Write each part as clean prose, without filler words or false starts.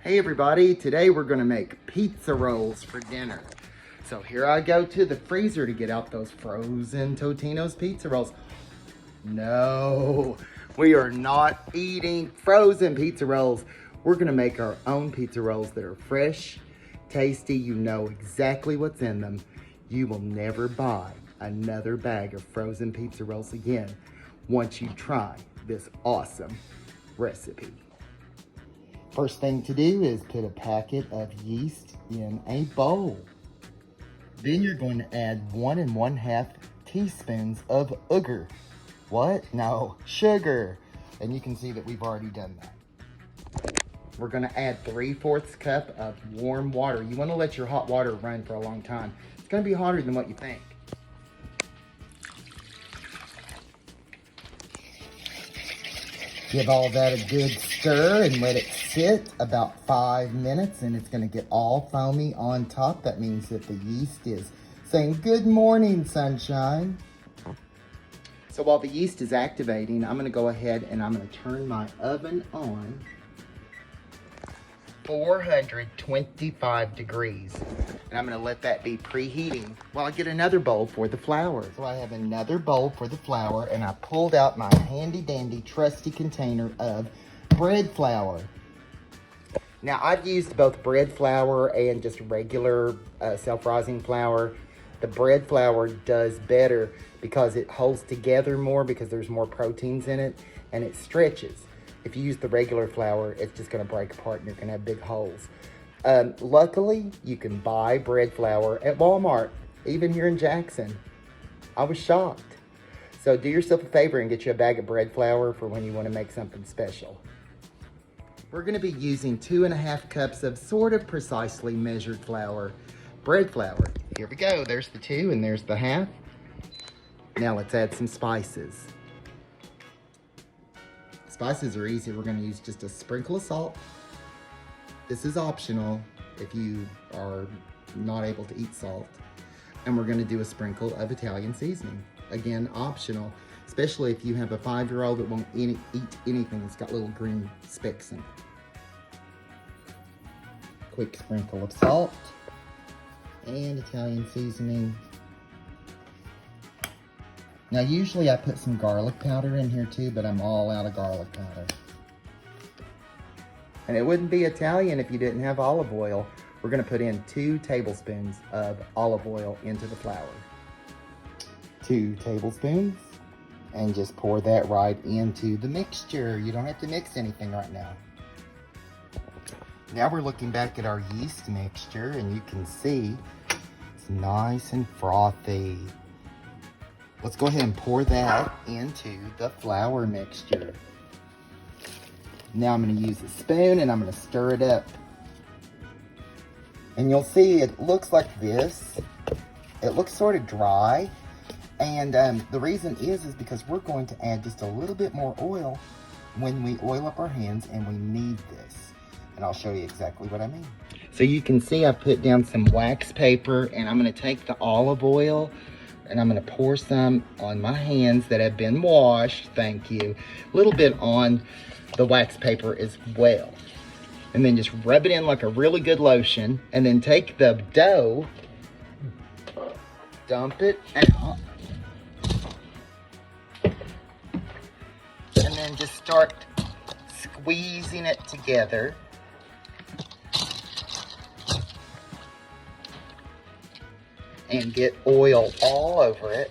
Hey everybody, today we're gonna make pizza rolls for dinner. So here I go to the freezer to get out those frozen Totino's pizza rolls. No, we are not eating frozen pizza rolls. We're gonna make our own pizza rolls that are fresh, tasty, you know exactly what's in them. You will never buy another bag of frozen pizza rolls again once you try this awesome recipe. First thing to do is put a packet of yeast in a bowl. Then you're going to add 1 1/2 teaspoons of sugar. What? No, sugar. And you can see that we've already done that. We're going to add 3/4 cup of warm water. You want to let your hot water run for a long time. It's going to be hotter than what you think. Give all that a good stir and let it sit about 5 minutes, and it's going to get all foamy on top. That means that the yeast is saying, "Good morning, sunshine." So while the yeast is activating, I'm going to go ahead and I'm going to turn my oven on 425 degrees. And I'm going to let that be preheating while I get another bowl for the flour. So I have another bowl for the flour, and I pulled out my handy dandy trusty container of bread flour. Now I've used both bread flour and just regular self-rising flour. The bread flour does better because it holds together more because there's more proteins in it and it stretches. If you use the regular flour, it's just going to break apart and you're going to have big holes. Luckily, you can buy bread flour at Walmart, even here in Jackson. I was shocked. So do yourself a favor and get you a bag of bread flour for when you want to make something special. We're going to be using 2 1/2 cups of sort of precisely measured flour, bread flour. Here we go. There's the 2 and there's the 1/2. Now let's add some spices. Spices are easy. We're going to use just a sprinkle of salt. This is optional if you are not able to eat salt. And we're going to do a sprinkle of Italian seasoning. Again, optional, especially if you have a 5-year-old that won't eat anything that's got little green specks in it. Quick sprinkle of salt and Italian seasoning. Now usually I put some garlic powder in here too, but I'm all out of garlic powder. And it wouldn't be Italian if you didn't have olive oil. We're gonna put in 2 tablespoons of olive oil into the flour. 2 tablespoons, and just pour that right into the mixture. You don't have to mix anything right now. Now we're looking back at our yeast mixture, and you can see it's nice and frothy. Let's go ahead and pour that into the flour mixture. Now I'm going to use a spoon and I'm going to stir it up. And you'll see it looks like this. It looks sort of dry. And the reason is because we're going to add just a little bit more oil when we oil up our hands, and we need this. And I'll show you exactly what I mean. So you can see I put down some wax paper, and I'm going to take the olive oil and I'm going to pour some on my hands that have been washed. Thank you. A little bit on the wax paper as well. And then just rub it in like a really good lotion. And then take the dough, dump it out. And then just start squeezing it together. And get oil all over it.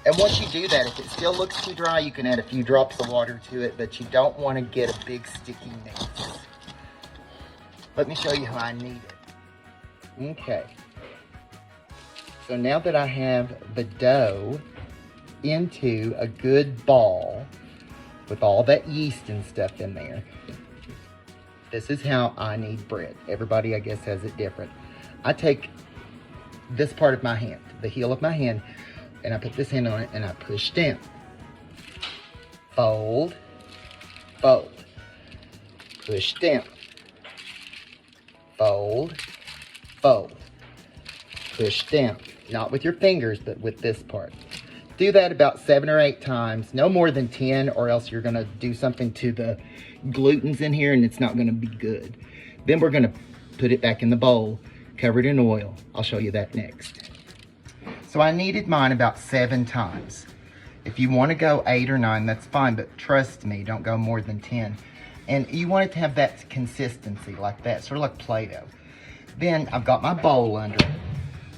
And once you do that, if it still looks too dry, you can add a few drops of water to it, but you don't want to get a big sticky mess. Let me show you how I knead it. Okay. So now that I have the dough into a good ball with all that yeast and stuff in there, this is how I knead bread. Everybody, I guess, has it different. I take this part of my hand, the heel of my hand, and I put this hand on it and I push down. Fold, fold, push down. Fold, fold, push down. Not with your fingers, but with this part. Do that about 7 or 8 times, no more than 10, or else you're gonna do something to the glutens in here and it's not gonna be good. Then we're gonna put it back in the bowl, covered in oil. I'll show you that next. So I kneaded mine about 7 times. If you wanna go 8 or 9, that's fine, but trust me, don't go more than 10. And you want it to have that consistency like that, sort of like Play-Doh. Then I've got my bowl under it.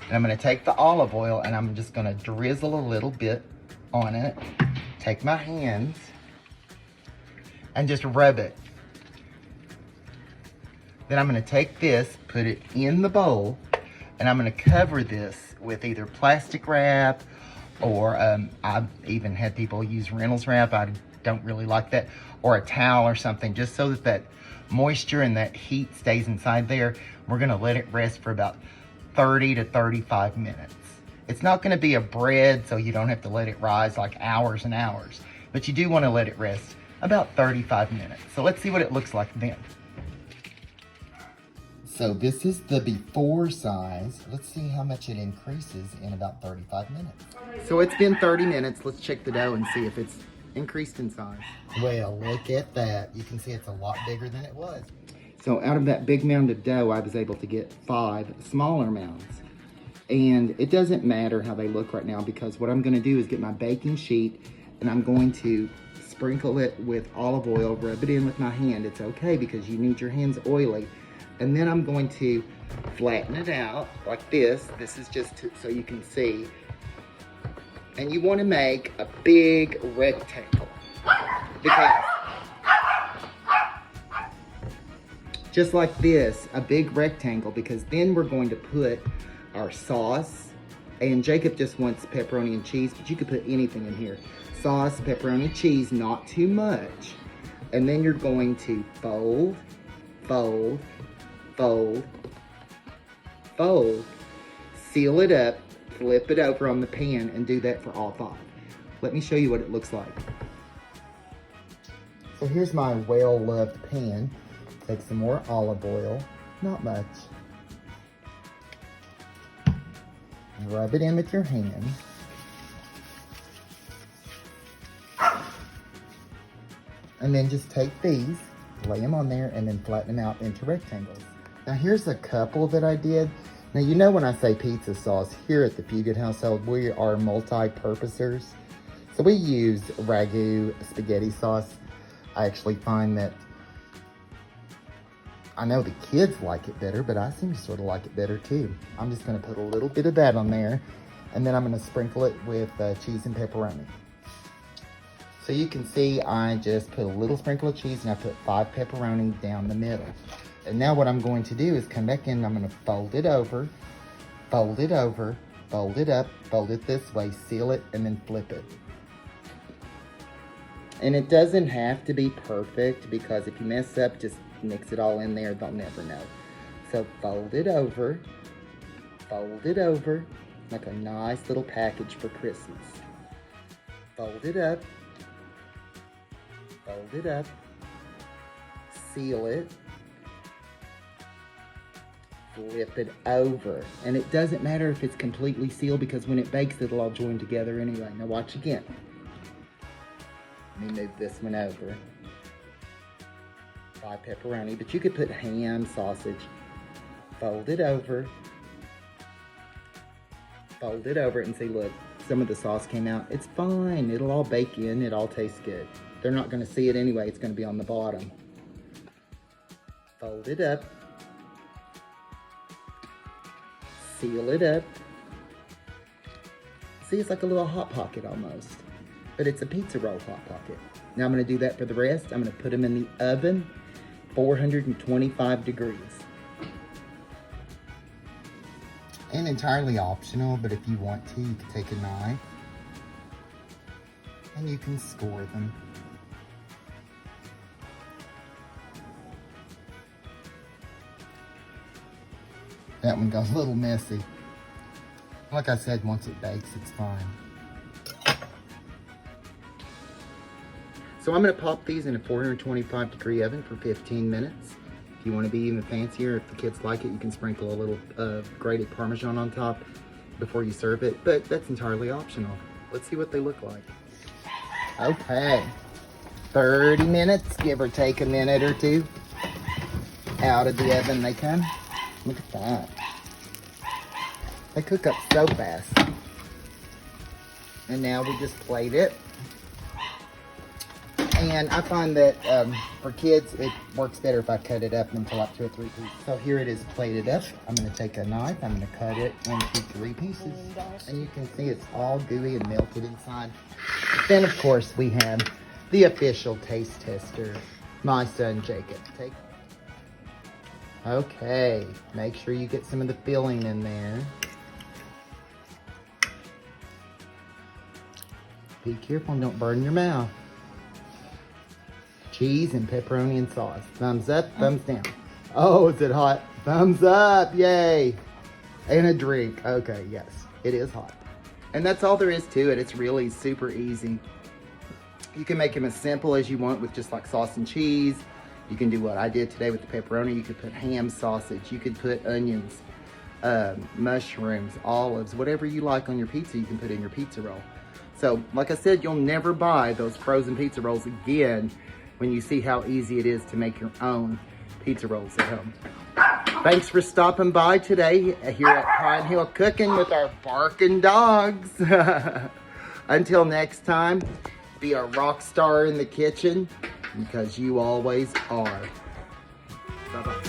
And I'm gonna take the olive oil and I'm just gonna drizzle a little bit on it. Take my hands and just rub it. Then I'm gonna take this, put it in the bowl, and I'm gonna cover this with either plastic wrap or I've even had people use Reynolds wrap. I don't really like that. Or a towel or something, just so that that moisture and that heat stays inside there. We're gonna let it rest for about 30 to 35 minutes. It's not gonna be a bread, so you don't have to let it rise like hours and hours, but you do wanna let it rest about 35 minutes. So let's see what it looks like then. So this is the before size. Let's see how much it increases in about 35 minutes. So it's been 30 minutes. Let's check the dough and see if it's increased in size. Well, look at that. You can see it's a lot bigger than it was. So out of that big mound of dough, I was able to get 5 smaller mounds. And it doesn't matter how they look right now, because what I'm gonna do is get my baking sheet and I'm going to sprinkle it with olive oil, rub it in with my hand. It's okay because you need your hands oily. And then I'm going to flatten it out like this. This is just so you can see. And you wanna make a big rectangle, because just like this, a big rectangle, because then we're going to put our sauce. And Jacob just wants pepperoni and cheese, but you could put anything in here. Sauce, pepperoni, cheese, not too much. And then you're going to fold, fold, fold, fold, seal it up, flip it over on the pan, and do that for all 5. Let me show you what it looks like. So here's my well-loved pan. Take some more olive oil, not much. Rub it in with your hand. And then just take these, lay them on there, and then flatten them out into rectangles. Now here's a couple that I did. Now you know when I say pizza sauce, here at the Fugit household, we are multi-purposers. So we use ragu spaghetti sauce. I actually find that, I know the kids like it better, but I seem to sort of like it better too. I'm just gonna put a little bit of that on there, and then I'm gonna sprinkle it with cheese and pepperoni. So you can see I just put a little sprinkle of cheese and I put 5 pepperoni down the middle. And now what I'm going to do is come back in, I'm gonna fold it over, fold it over, fold it up, fold it this way, seal it, and then flip it. And it doesn't have to be perfect, because if you mess up, just mix it all in there, they'll never know. So fold it over, like a nice little package for Christmas. Fold it up, seal it, flip it over. And it doesn't matter if it's completely sealed, because when it bakes, it'll all join together anyway. Now watch again. Let me move this one over. 5 pepperoni, but you could put ham, sausage. Fold it over, and see, look, some of the sauce came out. It's fine, it'll all bake in, it all tastes good. They're not gonna see it anyway, it's gonna be on the bottom. Fold it up, seal it up. See, it's like a little Hot Pocket almost, but it's a pizza roll Hot Pocket. Now I'm gonna do that for the rest. I'm gonna put them in the oven, 425 degrees. And entirely optional, but if you want to, you can take a knife and you can score them. That one got a little messy. Like I said, once it bakes, it's fine. So I'm gonna pop these in a 425 degree oven for 15 minutes. If you wanna be even fancier, if the kids like it, you can sprinkle a little grated Parmesan on top before you serve it, but that's entirely optional. Let's see what they look like. Okay. 30 minutes, give or take a minute or two. Out of the oven they come. Look at that. They cook up so fast. And now we just plate it. And I find that for kids, it works better if I cut it up into like 2 or 3 pieces. So here it is plated up. I'm gonna take a knife, I'm gonna cut it into 3 pieces. And you can see it's all gooey and melted inside. Then of course we have the official taste tester, my son Jacob. Okay, make sure you get some of the filling in there. Be careful and don't burn your mouth. Cheese and pepperoni and sauce. Thumbs up, thumbs down. Oh, is it hot? Thumbs up, yay. And a drink. Okay, yes, it is hot. And that's all there is to it. It's really super easy. You can make them as simple as you want with just like sauce and cheese. You can do what I did today with the pepperoni. You could put ham sausage. You could put onions, mushrooms, olives, whatever you like on your pizza, you can put in your pizza roll. So, like I said, you'll never buy those frozen pizza rolls again when you see how easy it is to make your own pizza rolls at home. Thanks for stopping by today here at Pine Hill Cooking with our barking dogs. Until next time, be a rock star in the kitchen because you always are. Bye-bye.